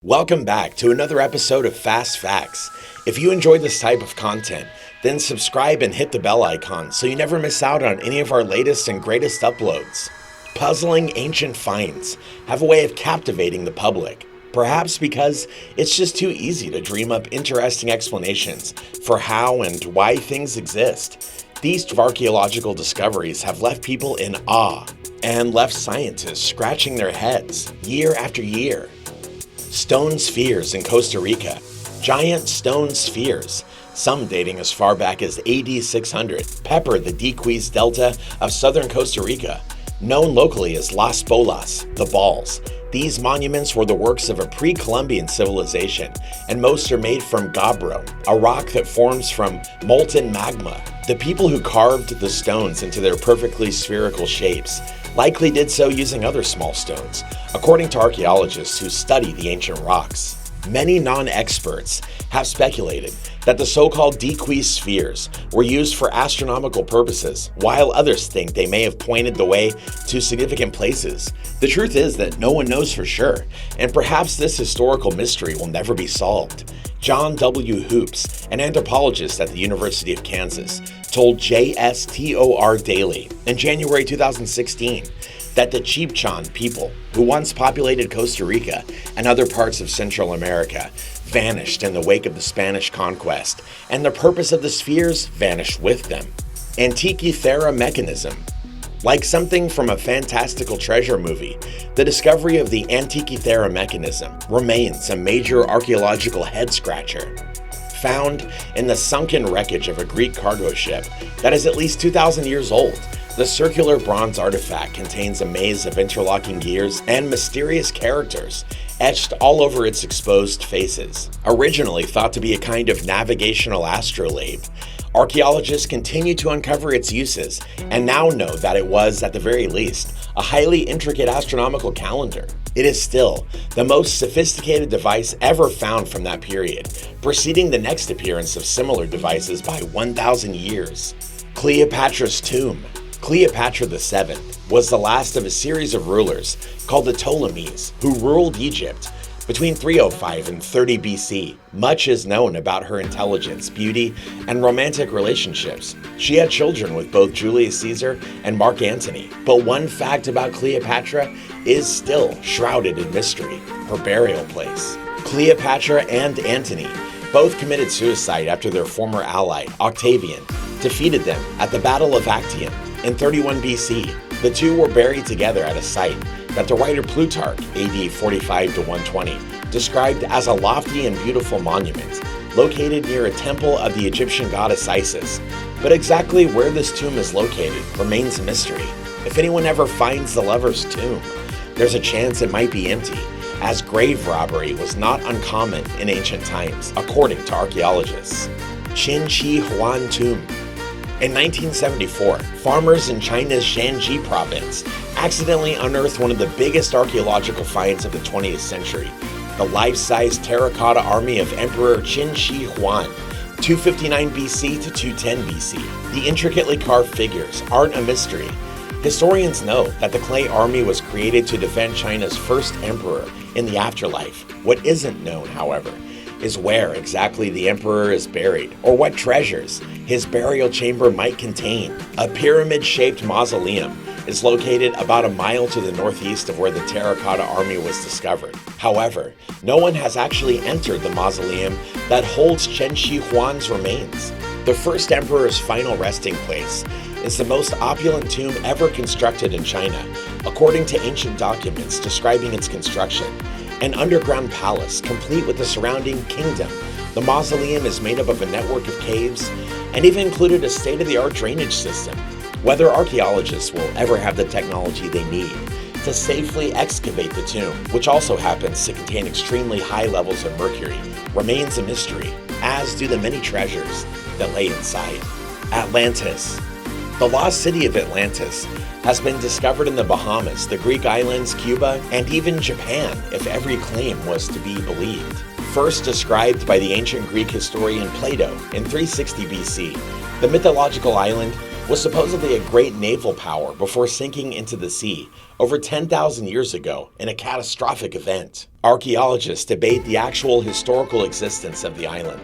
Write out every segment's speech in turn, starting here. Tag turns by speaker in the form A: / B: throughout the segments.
A: Welcome back to another episode of Fast Facts. If you enjoy this type of content, then subscribe and hit the bell icon so you never miss out on any of our latest and greatest uploads. Puzzling ancient finds have a way of captivating the public, perhaps because it's just too easy to dream up interesting explanations for how and why things exist. These archaeological discoveries have left people in awe and left scientists scratching their heads year after year. Stone spheres in Costa Rica. Giant stone spheres, some dating as far back as AD 600, pepper the 𝐥𝐸𝐬𝐲 Delta of southern Costa Rica, known locally as Las Bolas, the Balls. These monuments were the works of a pre-Columbian civilization, and most are made from gabbro, a rock that forms from molten magma. The people who carved the stones into their perfectly spherical shapes likely did so using other small stones, according to archaeologists who study the ancient rocks. Many non-experts have speculated that the so-called 𝐥𝐸𝐬𝐲 spheres were used for astronomical purposes, while others think they may have pointed the way to significant places. The truth is that no one knows for sure, and perhaps this historical mystery will never be solved. John W. Hoops, an anthropologist at the University of Kansas, told JSTOR Daily in January 2016 that the 𝐤𝐸𝐤𝐿 people, who once populated Costa Rica and other parts of Central America, vanished in the wake of the Spanish conquest, and the purpose of the spheres vanished with them. Antikythera mechanism. Like something from a fantastical treasure movie, the discovery of the Antikythera mechanism remains a major archaeological head-scratcher. Found in the sunken wreckage of a Greek cargo ship that is at least 2,000 years old, the circular bronze artifact contains a maze of interlocking gears and mysterious characters etched all over its exposed faces. Originally thought to be a kind of navigational astrolabe, archaeologists continue to uncover its uses and now know that it was, at the very least, a highly intricate astronomical calendar. It is still the most sophisticated device ever found from that period, preceding the next appearance of similar devices by 1,000 years. Cleopatra's tomb. Cleopatra VII was the last of a series of rulers called the Ptolemies who ruled Egypt between 305 and 30 BC. Much is known about her intelligence, beauty, and romantic relationships. She had children with both Julius Caesar and Mark Antony. But one fact about Cleopatra is still shrouded in mystery: her burial place. Cleopatra and Antony both committed suicide after their former ally, Octavian, defeated them at the Battle of Actium in 31 BC. The two were buried together at a site that the writer Plutarch, AD 45 to 120, described as a lofty and beautiful monument located near a temple of the Egyptian goddess Isis. But exactly where this tomb is located remains a mystery. If anyone ever finds the lover's tomb, there's a chance it might be empty, as grave robbery was not uncommon in ancient times, according to archaeologists. 𝐴𝐶 Shi Huan Tomb. In 1974, farmers in China's Shanxi province accidentally unearthed one of the biggest archaeological finds of the 20th century, the life-size terracotta army of Emperor Qin Shi Huang, 259 BC to 210 BC. The intricately carved figures aren't a mystery. Historians know that the clay army was created to defend China's first emperor in the afterlife. What isn't known, however, is where exactly the emperor is buried, or what treasures his burial chamber might contain. A pyramid-shaped mausoleum is located about a mile to the northeast of where the terracotta army was discovered. However, no one has actually entered the mausoleum that holds Qin Shi Huang's remains. The first emperor's final resting place is the most opulent tomb ever constructed in China, according to ancient documents describing its construction. An underground palace, complete with the surrounding kingdom. The mausoleum is made up of a network of caves and even included a state-of-the-art drainage system. Whether archaeologists will ever have the technology they need to safely excavate the tomb, which also happens to contain extremely high levels of mercury, remains a mystery, as do the many treasures that lay inside. Atlantis. The lost city of Atlantis has been discovered in the Bahamas, the Greek islands, Cuba, and even Japan, if every claim was to be believed. First described by the ancient Greek historian Plato in 360 BC, the mythological island was supposedly a great naval power before sinking into the sea over 10,000 years ago in a catastrophic event. Archaeologists debate the actual historical existence of the island,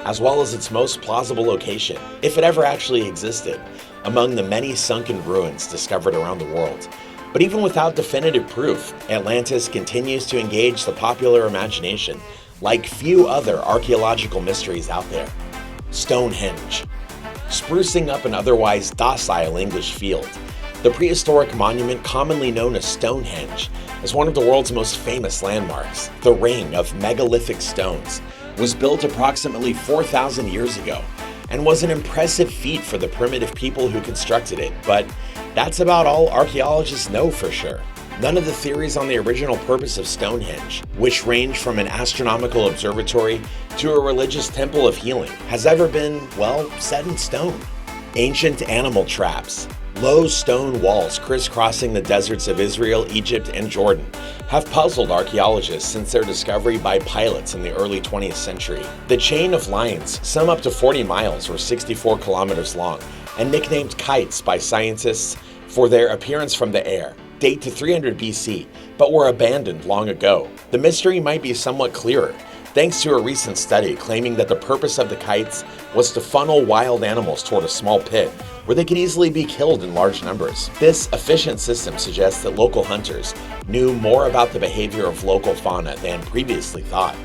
A: as well as its most plausible location, if it ever actually existed, among the many sunken ruins discovered around the world. But even without definitive proof, Atlantis continues to engage the popular imagination like few other archaeological mysteries out there. Stonehenge. Sprucing up an otherwise docile English field, the prehistoric monument commonly known as Stonehenge is one of the world's most famous landmarks. The ring of megalithic stones was built approximately 4,000 years ago and was an impressive feat for the primitive people who constructed it, but that's about all archaeologists know for sure. None of the theories on the original purpose of Stonehenge, which range from an astronomical observatory to a religious temple of healing, has ever been, well, set in stone. Ancient animal traps. Low stone walls crisscrossing the deserts of Israel, Egypt, and Jordan have puzzled archaeologists since their discovery by pilots in the early 20th century. The chain of lines, some up to 40 miles or 64 kilometers long, and nicknamed kites by scientists for their appearance from the air, date to 300 BC, but were abandoned long ago. The mystery might be somewhat clearer, thanks to a recent study claiming that the purpose of the kites was to funnel wild animals toward a small pit where they could easily be killed in large numbers. This efficient system suggests that local hunters knew more about the behavior of local fauna than previously thought.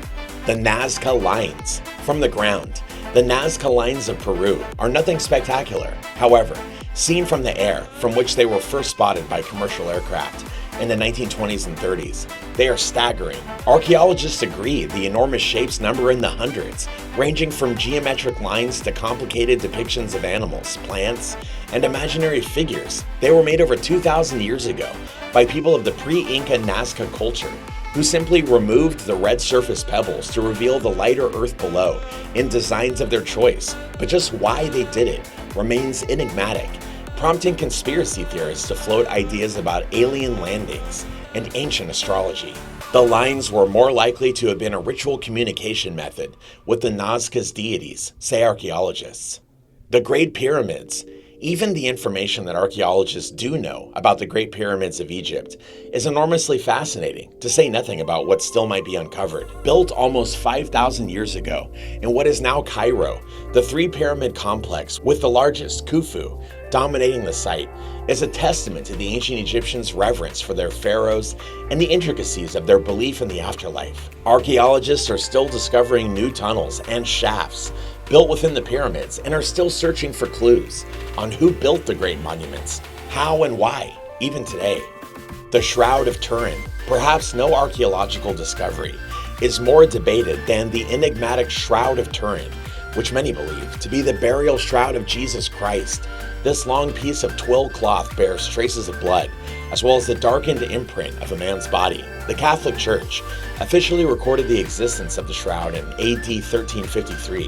A: The Nazca Lines. From the ground, the Nazca Lines of Peru are nothing spectacular. However, seen from the air, from which they were first spotted by commercial aircraft in the 1920s and 30s, they are staggering. Archaeologists agree the enormous shapes number in the hundreds, ranging from geometric lines to complicated depictions of animals, plants, and imaginary figures. They were made over 2,000 years ago by people of the pre-Inca Nazca culture, who simply removed the red surface pebbles to reveal the lighter earth below in designs of their choice. But just why they did it remains enigmatic, prompting conspiracy theorists to float ideas about alien landings and ancient astrology. The lines were more likely to have been a ritual communication method with the Nazca's deities, say archaeologists. The Great Pyramids. Even the information that archaeologists do know about the Great Pyramids of Egypt is enormously fascinating, to say nothing about what still might be uncovered. Built almost 5,000 years ago in what is now Cairo, the three-pyramid complex, with the largest, Khufu, dominating the site, is a testament to the ancient Egyptians' reverence for their pharaohs and the intricacies of their belief in the afterlife. Archaeologists are still discovering new tunnels and shafts built within the pyramids and are still searching for clues on who built the great monuments, how and why, even today. The Shroud of Turin. Perhaps no archaeological discovery is more debated than the enigmatic Shroud of Turin, which many believe to be the burial shroud of Jesus Christ. This long piece of twill cloth bears traces of blood, as well as the darkened imprint of a man's body. The Catholic Church officially recorded the existence of the shroud in AD 1353,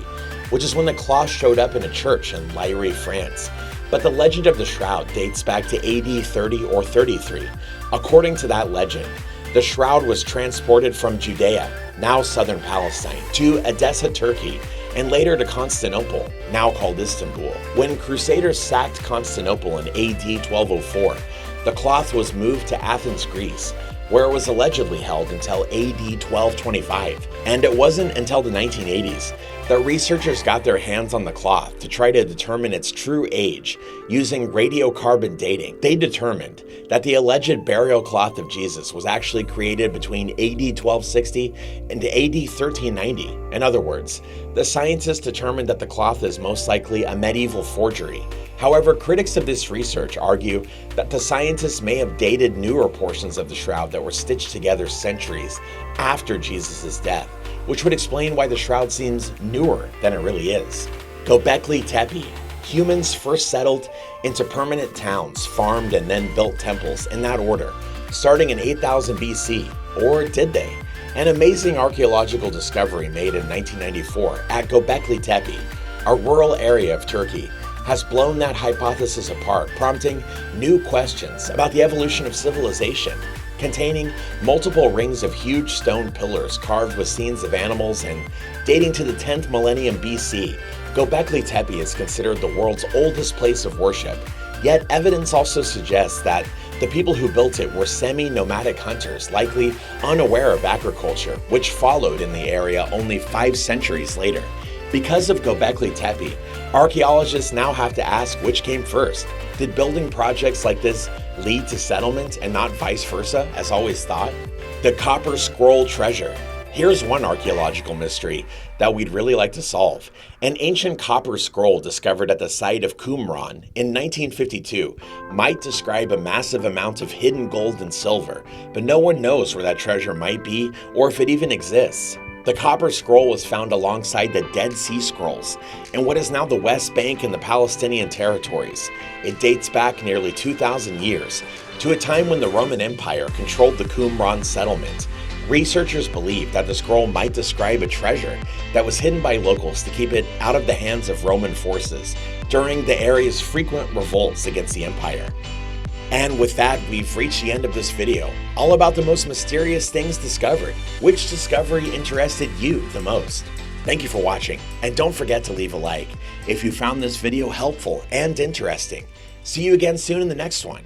A: which is when the cloth showed up in a church in Leiry, France. But the legend of the shroud dates back to AD 30 or 33. According to that legend, the shroud was transported from Judea, now southern Palestine, to Edessa, Turkey, and later to Constantinople, now called Istanbul. When Crusaders sacked Constantinople in AD 1204, the cloth was moved to Athens, Greece, where it was allegedly held until AD 1225. And it wasn't until the 1980s that researchers got their hands on the cloth to try to determine its true age using radiocarbon dating. They determined that the alleged burial cloth of Jesus was actually created between AD 1260 and AD 1390. In other words, the scientists determined that the cloth is most likely a medieval forgery. However, critics of this research argue that the scientists may have dated newer portions of the shroud that were stitched together centuries after Jesus' death, which would explain why the shroud seems newer than it really is. Göbekli Tepe. Humans first settled into permanent towns, farmed, and then built temples in that order, starting in 8000 BC. Or did they? An amazing archaeological discovery made in 1994 at Göbekli Tepe, a rural area of Turkey, has blown that hypothesis apart, prompting new questions about the evolution of civilization. containing multiple rings of huge stone pillars carved with scenes of animals and dating to the 10th millennium BC. Göbekli Tepe is considered the world's oldest place of worship, yet evidence also suggests that the people who built it were semi-nomadic hunters, likely unaware of agriculture, which followed in the area only 5 centuries later. Because of Göbekli Tepe, archaeologists now have to ask which came first. Did building projects like this lead to settlement and not vice versa, as always thought? The Copper Scroll treasure. Here's one archaeological mystery that we'd really like to solve. An ancient copper scroll discovered at the site of Qumran in 1952 might describe a massive amount of hidden gold and silver, but no one knows where that treasure might be or if it even exists. The Copper Scroll was found alongside the Dead Sea Scrolls in what is now the West Bank and the Palestinian territories. It dates back nearly 2,000 years to a time when the Roman Empire controlled the Qumran settlement. Researchers believe that the scroll might describe a treasure that was hidden by locals to keep it out of the hands of Roman forces during the area's frequent revolts against the empire. And with that, we've reached the end of this video, all about the most mysterious things discovered. Which discovery interested you the most? Thank you for watching, and don't forget to leave a like if you found this video helpful and interesting. See you again soon in the next one.